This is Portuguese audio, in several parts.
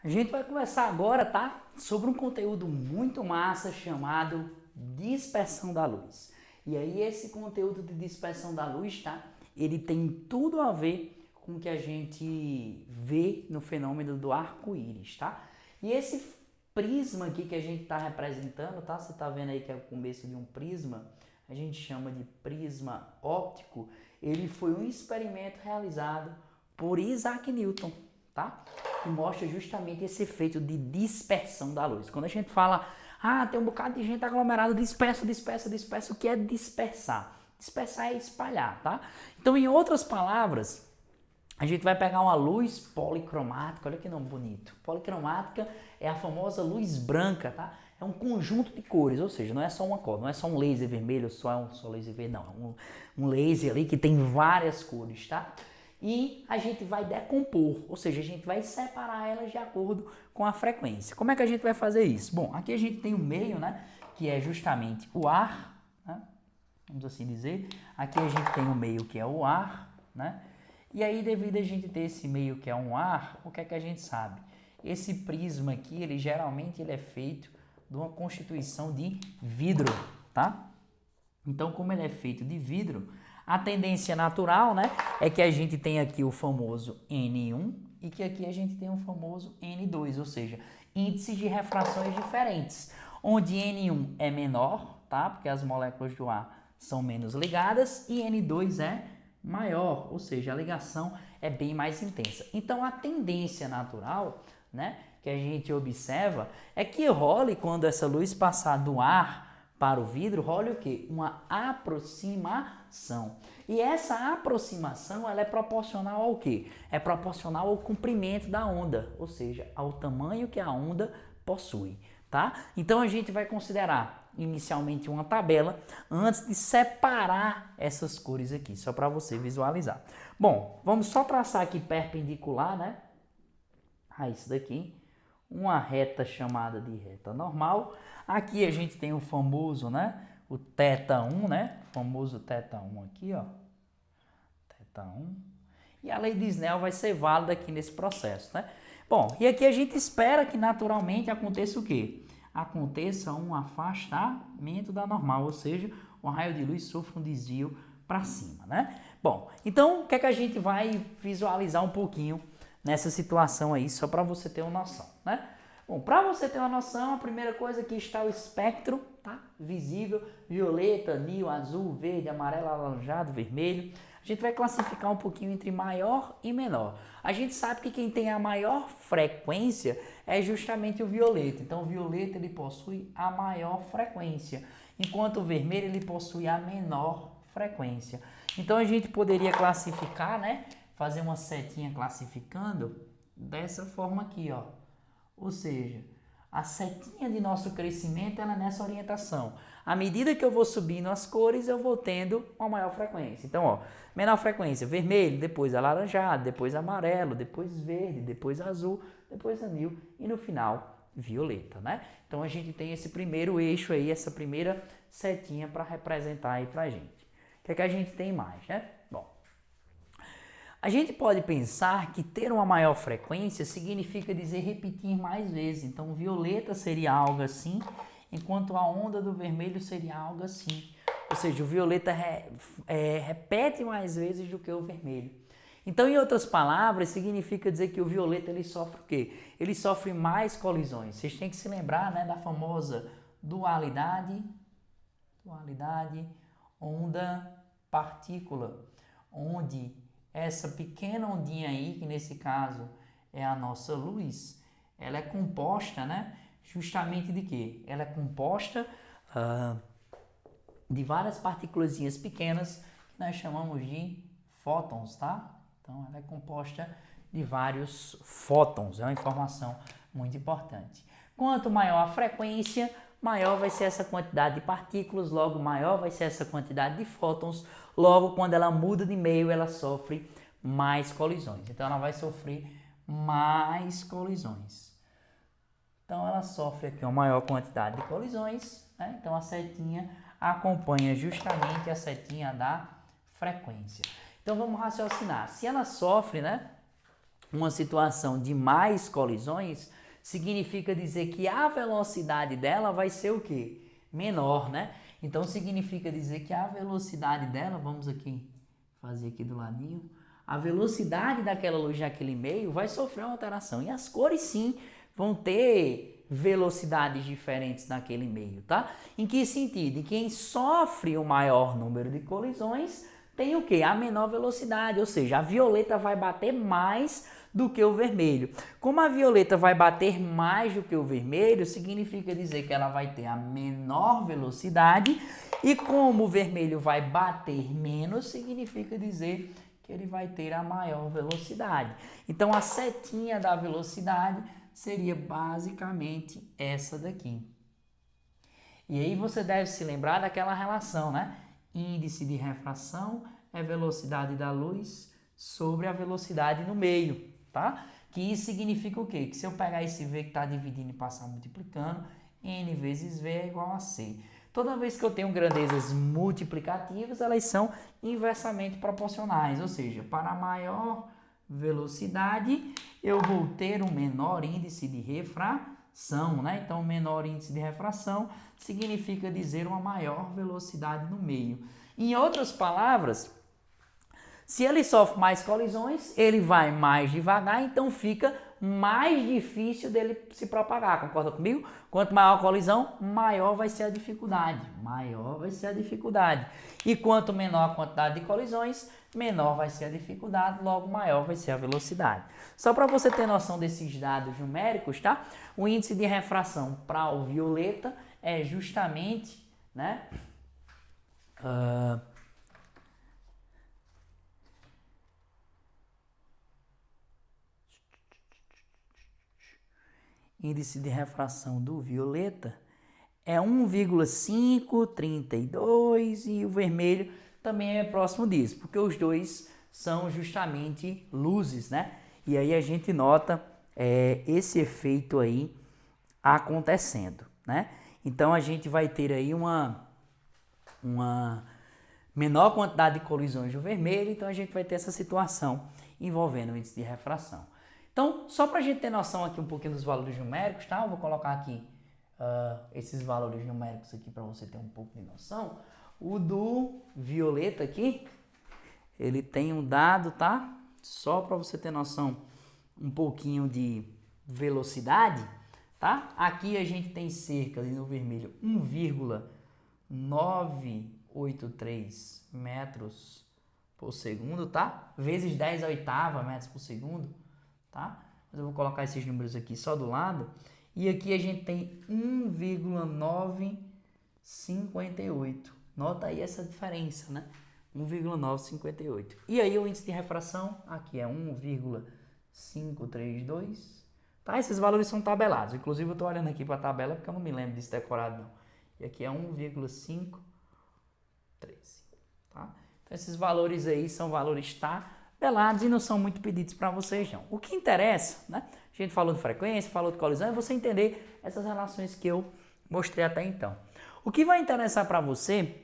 A gente vai conversar agora, tá? Sobre um conteúdo muito massa chamado dispersão da luz. E aí esse conteúdo de dispersão da luz, tá? Ele tem tudo a ver com o que a gente vê no fenômeno do arco-íris, tá? E esse prisma aqui que a gente está representando, tá? Você tá vendo aí que é o começo de um prisma, a gente chama de prisma óptico. Ele foi um experimento realizado por Isaac Newton, tá? Que mostra justamente esse efeito de dispersão da luz. Quando a gente fala, tem um bocado de gente aglomerada, dispersa, o que é dispersar? Dispersar é espalhar, tá? Então, em outras palavras, a gente vai pegar uma luz policromática, olha que nome bonito. Policromática é a famosa luz branca, tá? É um conjunto de cores, ou seja, não é só uma cor, não é só um laser vermelho, só laser verde, não. É um laser ali que tem várias cores, tá? E a gente vai decompor, ou seja, a gente vai separar elas de acordo com a frequência. Como é que a gente vai fazer isso? Bom, aqui a gente tem o meio, né, que é justamente o ar, né, vamos assim dizer. Aqui a gente tem o meio que é o ar, né, e aí devido a gente ter esse meio que é um ar, o que é que a gente sabe? Esse prisma aqui, ele geralmente ele é feito de uma constituição de vidro, tá? Então, como ele é feito de vidro, a tendência natural, né, é que a gente tem aqui o famoso N1 e que aqui a gente tem o famoso N2, ou seja, índices de refrações diferentes, onde N1 é menor, tá, porque as moléculas do ar são menos ligadas, e N2 é maior, ou seja, a ligação é bem mais intensa. Então, a tendência natural, né, que a gente observa é que role quando essa luz passar do ar para o vidro, rola o quê? Uma aproximação. E essa aproximação, ela é proporcional ao quê? É proporcional ao comprimento da onda, ou seja, ao tamanho que a onda possui, tá? Então a gente vai considerar inicialmente uma tabela antes de separar essas cores aqui, só para você visualizar. Bom, vamos só traçar aqui perpendicular, né? A isso daqui, uma reta chamada de reta normal. Aqui a gente tem o famoso, né, o θ1, né, o famoso θ1 aqui, ó, θ1. E a lei de Snell vai ser válida aqui nesse processo, né? Bom, e aqui a gente espera que naturalmente aconteça o quê? Aconteça um afastamento da normal, ou seja, o raio de luz sofre um desvio para cima, né? Bom, então o que é que a gente vai visualizar um pouquinho nessa situação aí, só para você ter uma noção, né? Bom, para você ter uma noção, a primeira coisa aqui está o espectro, tá? Visível, violeta, anil, azul, verde, amarelo, alaranjado, vermelho. A gente vai classificar um pouquinho entre maior e menor. A gente sabe que quem tem a maior frequência é justamente o violeta. Então, o violeta ele possui a maior frequência, enquanto o vermelho ele possui a menor frequência. Então, a gente poderia classificar, né? Fazer uma setinha classificando dessa forma aqui, ó. Ou seja, a setinha de nosso crescimento ela é nessa orientação. À medida que eu vou subindo as cores, eu vou tendo uma maior frequência. Então, ó, menor frequência, vermelho, depois alaranjado, depois amarelo, depois verde, depois azul, depois anil e no final violeta, né? Então a gente tem esse primeiro eixo aí, essa primeira setinha para representar aí pra gente. O que é que a gente tem mais, né? Bom, a gente pode pensar que ter uma maior frequência significa dizer repetir mais vezes. Então, violeta seria algo assim, enquanto a onda do vermelho seria algo assim. Ou seja, o violeta repete mais vezes do que o vermelho. Então, em outras palavras, significa dizer que o violeta ele sofre o quê? Ele sofre mais colisões. Vocês têm que se lembrar, né, da famosa dualidade, onda, partícula, onde essa pequena ondinha aí, que nesse caso é a nossa luz, ela é composta, né, justamente de quê? Ela é composta de várias partículas pequenas que nós chamamos de fótons, tá? Então ela é composta de vários fótons, é uma informação muito importante. Quanto maior a frequência, maior vai ser essa quantidade de partículas, logo maior vai ser essa quantidade de fótons, logo quando ela muda de meio, ela sofre mais colisões. Então ela vai sofrer mais colisões. Então ela sofre aqui uma maior quantidade de colisões, né? Então a setinha acompanha justamente a setinha da frequência. Então vamos raciocinar. Se ela sofre, né, uma situação de mais colisões, significa dizer que a velocidade dela vai ser o quê? Menor, né? Então significa dizer que a velocidade dela, vamos aqui fazer aqui do ladinho, a velocidade daquela luz naquele meio vai sofrer uma alteração. E as cores sim vão ter velocidades diferentes naquele meio, tá? Em que sentido? Em quem sofre o maior número de colisões tem o quê? A menor velocidade, ou seja, a violeta vai bater mais do que o vermelho. Como a violeta vai bater mais do que o vermelho, significa dizer que ela vai ter a menor velocidade, e como o vermelho vai bater menos, significa dizer que ele vai ter a maior velocidade. Então a setinha da velocidade seria basicamente essa daqui. E aí você deve se lembrar daquela relação, né? Índice de refração é velocidade da luz sobre a velocidade no meio, tá? Que isso significa o quê? Que se eu pegar esse V que está dividindo e passar multiplicando, N vezes V é igual a C. Toda vez que eu tenho grandezas multiplicativas, elas são inversamente proporcionais, ou seja, para maior velocidade, eu vou ter um menor índice de refração, né? Então, menor índice de refração significa dizer uma maior velocidade no meio. Em outras palavras, se ele sofre mais colisões, ele vai mais devagar, então fica mais difícil dele se propagar. Concorda comigo? Quanto maior a colisão, maior vai ser a dificuldade. Maior vai ser a dificuldade. E quanto menor a quantidade de colisões, menor vai ser a dificuldade, logo maior vai ser a velocidade. Só para você ter noção desses dados numéricos, tá? O índice de refração para o violeta é justamente, né? Índice de refração do violeta é 1,532 e o vermelho também é próximo disso, porque os dois são justamente luzes, né? E aí a gente nota esse efeito aí acontecendo, né? Então a gente vai ter aí uma menor quantidade de colisões do vermelho, então a gente vai ter essa situação envolvendo o índice de refração. Então, só para a gente ter noção aqui um pouquinho dos valores numéricos, tá? Eu vou colocar aqui esses valores numéricos aqui para você ter um pouco de noção. O do violeta aqui, ele tem um dado, tá? Só para você ter noção um pouquinho de velocidade, tá? Aqui a gente tem cerca, ali no vermelho, 1,983 metros por segundo, tá? Vezes 10 a oitava metros por segundo, tá? Mas eu vou colocar esses números aqui só do lado. E aqui a gente tem 1,958. Nota aí essa diferença, né? 1,958. E aí o índice de refração aqui é 1,532. Tá? Esses valores são tabelados. Inclusive eu estou olhando aqui para a tabela porque eu não me lembro disso decorado não. E aqui é 1,513. Tá? Então esses valores aí são valores tabelados e não são muito pedidos para vocês não. O que interessa, né? A gente falou de frequência, falou de colisão, é você entender essas relações que eu mostrei até então. O que vai interessar para você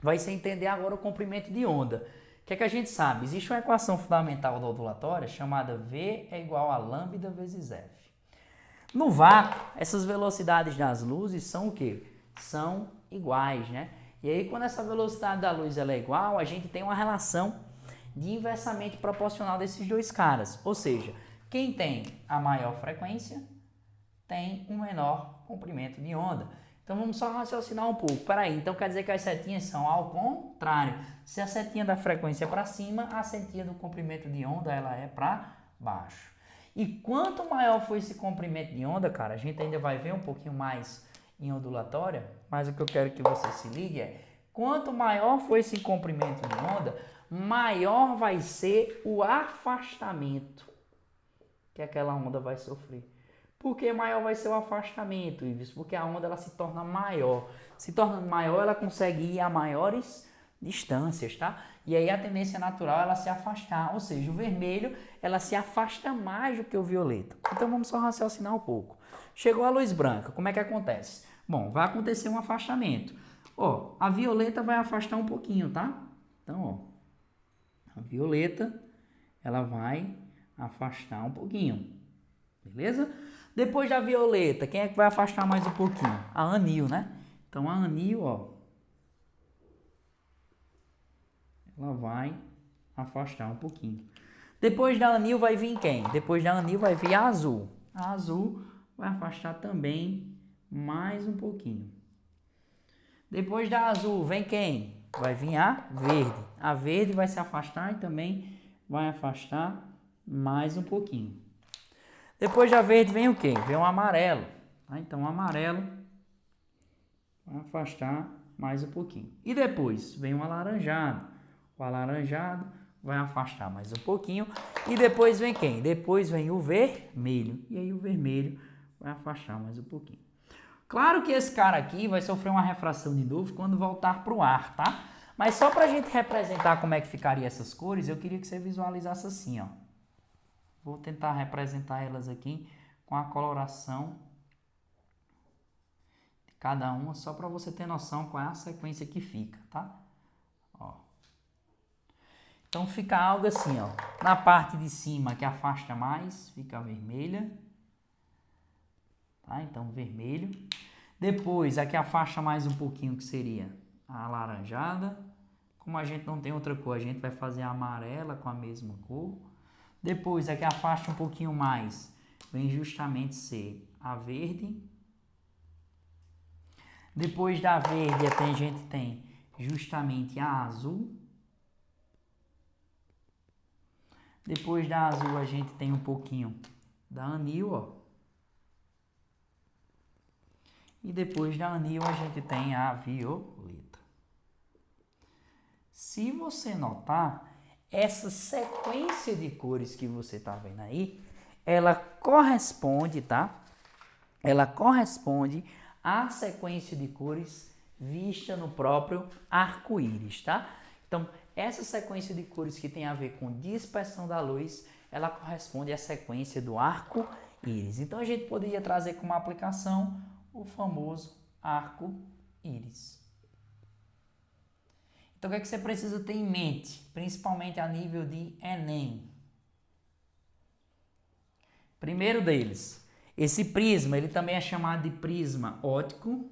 vai ser entender agora o comprimento de onda. O que é que a gente sabe? Existe uma equação fundamental da ondulatória chamada V é igual a lambda vezes F. No vácuo, essas velocidades das luzes são o quê? São iguais, né? E aí, quando essa velocidade da luz ela é igual, a gente tem uma relação de inversamente proporcional desses dois caras. Ou seja, quem tem a maior frequência tem um menor comprimento de onda. Então vamos só raciocinar um pouco. Peraí, então quer dizer que as setinhas são ao contrário. Se a setinha da frequência é para cima, a setinha do comprimento de onda ela é para baixo. E quanto maior for esse comprimento de onda, cara, a gente ainda vai ver um pouquinho mais em ondulatória, mas o que eu quero que você se ligue é, quanto maior for esse comprimento de onda, maior vai ser o afastamento que aquela onda vai sofrer. Por que maior vai ser o afastamento, Ives? Porque a onda ela se torna maior. Se torna maior, ela consegue ir a maiores distâncias, tá? E aí a tendência natural é ela se afastar, ou seja, o vermelho ela se afasta mais do que o violeta. Então vamos só raciocinar um pouco. Chegou a luz branca, como é que acontece? Bom, vai acontecer um afastamento. Ó, a violeta vai afastar um pouquinho, tá? Então, ó, a violeta ela vai afastar um pouquinho. Beleza? Depois da violeta, quem é que vai afastar mais um pouquinho? A anil, né? Então a anil, ó, ela vai afastar um pouquinho. Depois da anil vai vir quem? Depois da anil vai vir a azul. A azul vai afastar também mais um pouquinho. Depois da azul vem quem? Vai vir a verde. A verde vai se afastar e também vai afastar mais um pouquinho. Depois da verde vem o quê? Vem o amarelo. Tá? Então o amarelo vai afastar mais um pouquinho. E depois vem o alaranjado. O alaranjado vai afastar mais um pouquinho. E depois vem quem? Depois vem o vermelho. E aí o vermelho vai afastar mais um pouquinho. Claro que esse cara aqui vai sofrer uma refração de novo quando voltar para o ar, tá? Mas só para a gente representar como é que ficaria essas cores, eu queria que você visualizasse assim, ó. Vou tentar representar elas aqui com a coloração de cada uma, só para você ter noção qual é a sequência que fica, tá? Ó. Então fica algo assim, ó. Na parte de cima que afasta mais, fica a vermelha. Tá? Então vermelho. Depois a que afasta mais um pouquinho, que seria a alaranjada. Como a gente não tem outra cor, a gente vai fazer a amarela com a mesma cor. Depois a que afasta um pouquinho mais, vem justamente ser a verde. Depois da verde a gente tem justamente a azul. Depois da azul a gente tem um pouquinho da anil, ó. E depois da anil a gente tem a violeta. Se você notar, essa sequência de cores que você está vendo aí, ela corresponde, tá? Ela corresponde à sequência de cores vista no próprio arco-íris, tá? Então, essa sequência de cores que tem a ver com dispersão da luz, ela corresponde à sequência do arco-íris. Então, a gente poderia trazer como aplicação o famoso arco-íris. Então, o que é que você precisa ter em mente, principalmente a nível de Enem? Primeiro deles, esse prisma, ele também é chamado de prisma óptico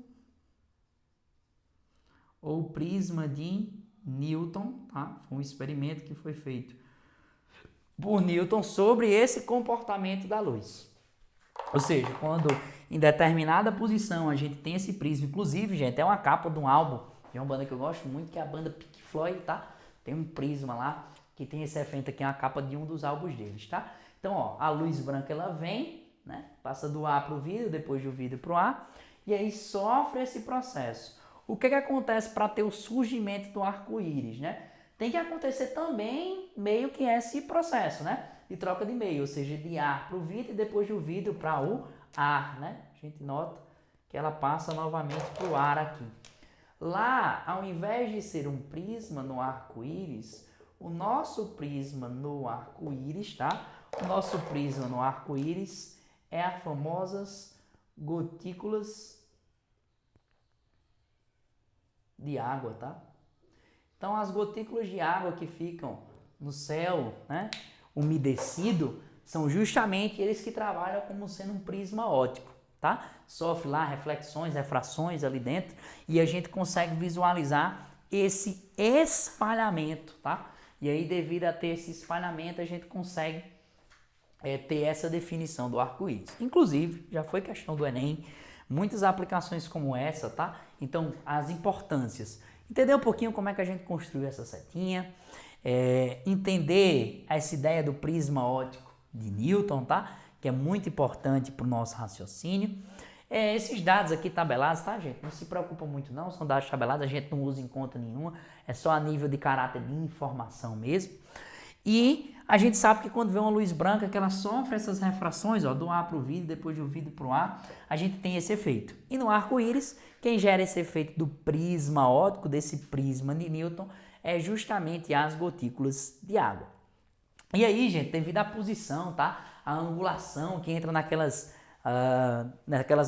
ou prisma de Newton, tá? Foi um experimento que foi feito por Newton sobre esse comportamento da luz. Ou seja, quando em determinada posição a gente tem esse prisma, inclusive, gente, é uma capa de um álbum de uma banda que eu gosto muito, que é a banda Pink Floyd, tá? Tem um prisma lá que tem esse efeito aqui, é uma capa de um dos álbuns deles, tá? Então, ó, a luz branca ela vem, né? Passa do ar para o vidro, depois do vidro para o ar, e aí sofre esse processo. O que acontece para ter o surgimento do arco-íris, né? Tem que acontecer também meio que esse processo, né? De troca de meio, ou seja, de ar para o vidro e depois do vidro para o ar, né? A gente nota que ela passa novamente para o ar aqui. Lá, ao invés de ser um prisma no arco-íris, o nosso prisma no arco-íris, tá? O nosso prisma no arco-íris é as famosas gotículas de água, tá? Então, as gotículas de água que ficam no céu, né, umedecido, são justamente eles que trabalham como sendo um prisma óptico, tá? Sofre lá reflexões, refrações ali dentro e a gente consegue visualizar esse espalhamento, tá? E aí, devido a ter esse espalhamento, a gente consegue ter essa definição do arco-íris. Inclusive, já foi questão do Enem, muitas aplicações como essa, tá? Então, as importâncias. Entender um pouquinho como é que a gente construiu essa setinha, entender essa ideia do prisma óptico de Newton, tá? Que é muito importante para o nosso raciocínio. Esses dados aqui tabelados, tá, gente? Não se preocupa muito não, são dados tabelados, a gente não usa em conta nenhuma, é só a nível de caráter de informação mesmo. E a gente sabe que quando vê uma luz branca, que ela sofre essas refrações, ó, do ar para o vidro, depois do vidro para o ar, a gente tem esse efeito. E no arco-íris, quem gera esse efeito do prisma óptico, desse prisma de Newton, é justamente as gotículas de água. E aí, gente, devido à posição, tá? A angulação que entra naquelas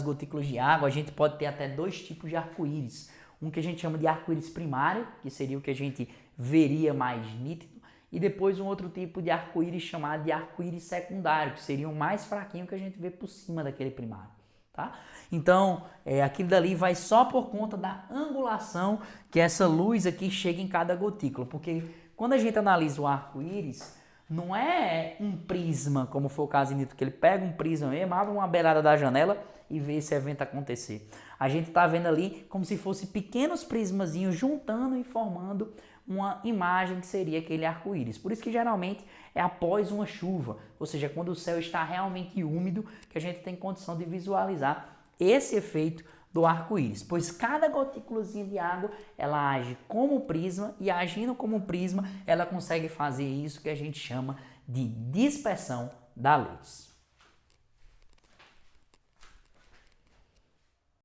gotículas de água, a gente pode ter até dois tipos de arco-íris. Um que a gente chama de arco-íris primário, que seria o que a gente veria mais nítido, e depois um outro tipo de arco-íris chamado de arco-íris secundário, que seria o mais fraquinho que a gente vê por cima daquele primário. Tá? Então, aquilo dali vai só por conta da angulação que essa luz aqui chega em cada gotícula, porque quando a gente analisa o arco-íris, não é um prisma, como foi o caso Newton, que ele pega um prisma mesmo, abre uma beirada da janela e vê esse evento acontecer. A gente está vendo ali como se fosse pequenos prismazinhos juntando e formando uma imagem que seria aquele arco-íris. Por isso que geralmente é após uma chuva, ou seja, quando o céu está realmente úmido, que a gente tem condição de visualizar esse efeito do arco-íris, pois cada gotículazinha de água ela age como prisma e agindo como prisma ela consegue fazer isso que a gente chama de dispersão da luz.